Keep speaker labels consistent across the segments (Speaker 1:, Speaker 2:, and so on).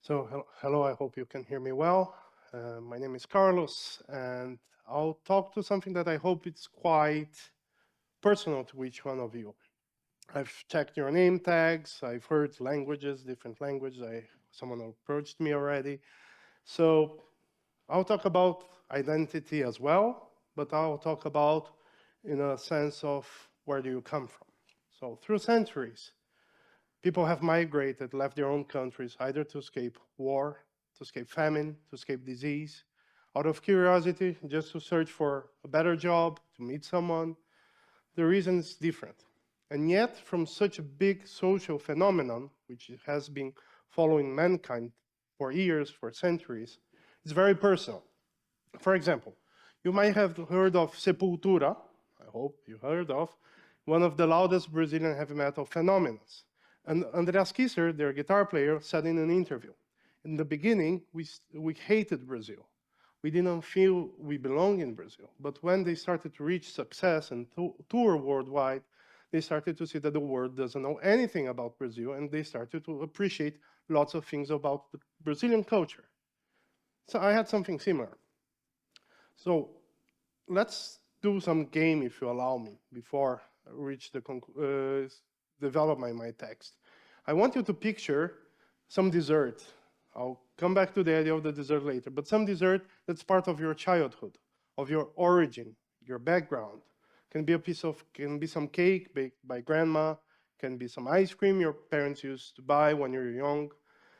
Speaker 1: So, hello, I hope you can hear me well. My name is Carlos, and I'll talk to something that I hope it's quite personal to each one of you. I've checked your name tags, I've heard languages, different languages. Someone approached me already. So, I'll talk about identity as well, but I'll talk about in a sense of where do you come from. So, through centuries, people have migrated, left their own countries, either to escape war, to escape famine, to escape disease, out of curiosity, just to search for a better job, to meet someone. The reason is different. And yet, from such a big social phenomenon, which has been following mankind for years, for centuries, it's very personal. For example, you might have heard of Sepultura, I hope you heard of, one of the loudest Brazilian heavy metal phenomena. And Andreas Kisser, their guitar player, said in an interview, in the beginning, we hated Brazil. We didn't feel we belong in Brazil. But when they started to reach success and tour worldwide, they started to see that the world doesn't know anything about Brazil, and they started to appreciate lots of things about the Brazilian culture. So I had something similar. So let's do some game, if you allow me, before I reach the develop my text. I want you to picture some dessert. I'll come back to the idea of the dessert later, but some dessert that's part of your childhood, of your origin, your background. Can be some cake baked by grandma, can be some ice cream your parents used to buy when you were young.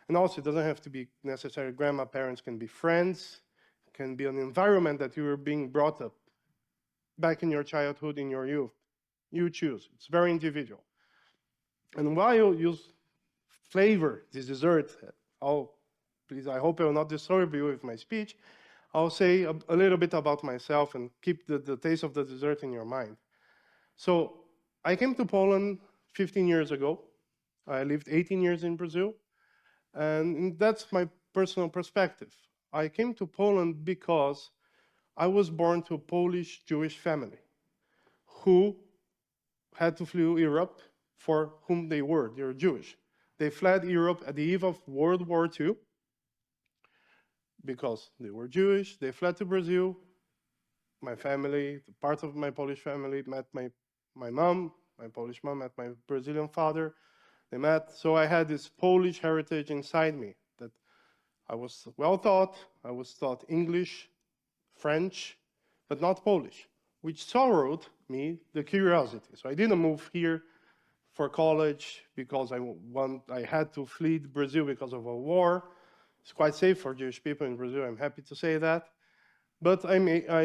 Speaker 1: And also, it doesn't have to be necessarily grandma, parents can be friends, can be an environment that you were being brought up back in your childhood, in your youth. You choose. It's very individual. And while you flavor this dessert, please, I hope I will not disturb you with my speech. I'll say a little bit about myself and keep the taste of the dessert in your mind. So I came to Poland 15 years ago. I lived 18 years in Brazil. And that's my personal perspective. I came to Poland because I was born to a Polish Jewish family who had to flee Europe for whom they were. They were Jewish. They fled Europe at the eve of World War II because they were Jewish. They fled to Brazil. My family, the part of my Polish family, met my mom. My Polish mom met my Brazilian father. They met. So I had this Polish heritage inside me that I was well taught. I was taught English, French, but not Polish, which sorrowed me the curiosity. So I didn't move here for college because I had to flee Brazil because of a war. It's quite safe for Jewish people in Brazil, I'm happy to say that. But I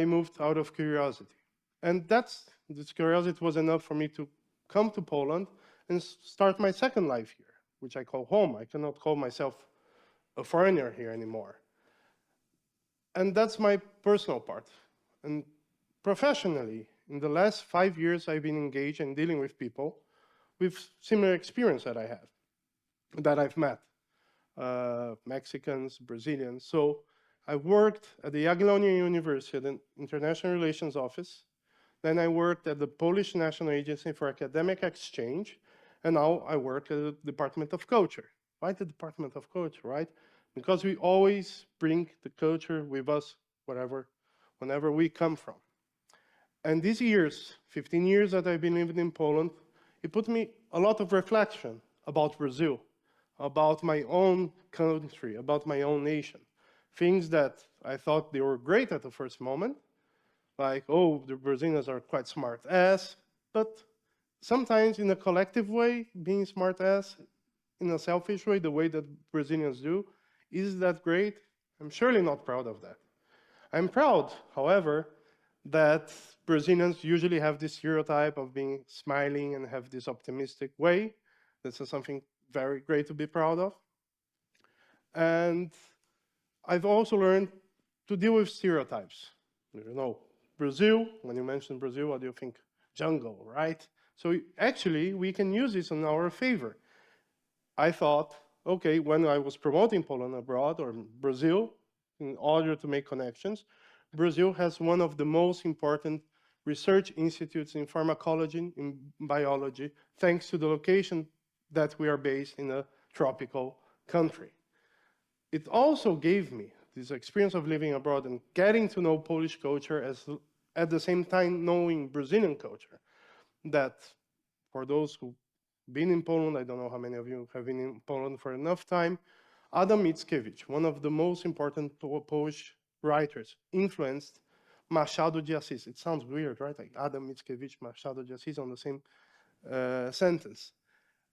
Speaker 1: moved out of curiosity. And this curiosity was enough for me to come to Poland and start my second life here, which I call home. I cannot call myself a foreigner here anymore. And that's my personal part. And professionally, in the last 5 years, I've been engaged in dealing with people with similar experience that I have, that I've met, Mexicans, Brazilians. So I worked at the Jagiellonian University, the International Relations Office. Then I worked at the Polish National Agency for Academic Exchange. And now I work at the Department of Culture. Why the Department of Culture, right? Because we always bring the culture with us whenever we come from. And these years, 15 years that I've been living in Poland, it put me a lot of reflection about Brazil, about my own country, about my own nation. Things that I thought they were great at the first moment, like, oh, the Brazilians are quite smart ass, but sometimes in a collective way, being smart ass, in a selfish way, the way that Brazilians do, is that great? I'm surely not proud of that. I'm proud, however, that Brazilians usually have this stereotype of being smiling and have this optimistic way. This is something very great to be proud of. And I've also learned to deal with stereotypes. You know, Brazil, when you mention Brazil, what do you think? Jungle, right? So actually, we can use this in our favor. I thought, okay, when I was promoting Poland abroad or Brazil, in order to make connections, Brazil has one of the most important research institutes in pharmacology, in biology, thanks to the location that we are based in a tropical country. it also gave me this experience of living abroad and getting to know Polish culture as at the same time knowing Brazilian culture. That for those who've been in Poland, I don't know how many of you have been in Poland for enough time, Adam Mickiewicz, one of the most important Polish writers, influenced Machado de Assis. It sounds weird, right? Like Adam Mickiewicz, Machado de Assis on the same sentence.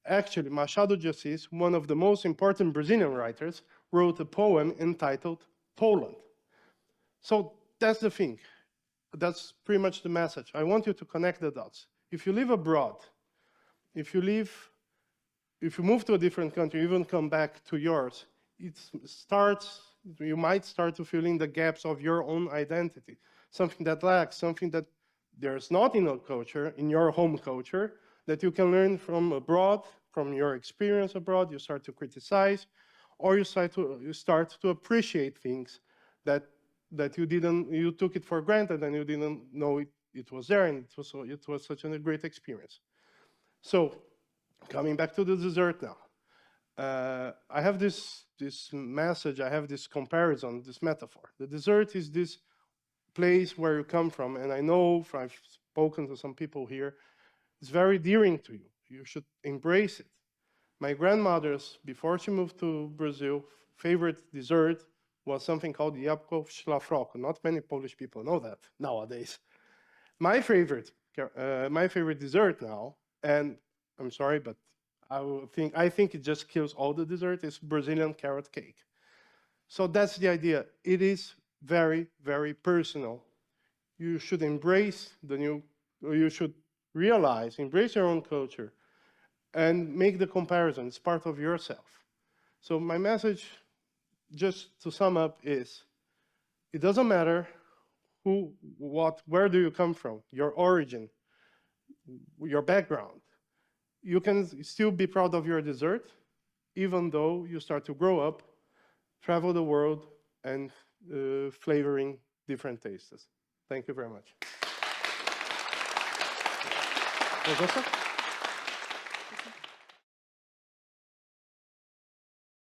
Speaker 1: Actually, Machado de Assis, one of the most important Brazilian writers, wrote a poem entitled Poland. So that's the thing. That's pretty much the message. I want you to connect the dots. If you live abroad, if you move to a different country, even come back to yours, you might start to fill in the gaps of your own identity. Something that lacks, something that there's not in your home culture, that you can learn from abroad, from your experience abroad. You start to criticize, or you start to appreciate things that you took it for granted and you didn't know it was there, and it was such a great experience. So, coming back to the dessert now. I have this message, I have this comparison, this metaphor. The dessert is this place where you come from, and I know I've spoken to some people here, it's very dearing to you. You should embrace it. My grandmother's, before she moved to Brazil, favorite dessert was something called jabłko w szlafroku. Not many Polish people know that nowadays. My favorite dessert now, and I'm sorry, but I think it just kills all the dessert, is Brazilian carrot cake. So that's the idea. It is very, very personal. You should embrace you should realize, embrace your own culture, and make the comparison. It's part of yourself. So my message, just to sum up, is it doesn't matter where do you come from, your origin, your background. You can still be proud of your dessert, even though you start to grow up, travel the world, and flavoring different tastes. Thank you very much.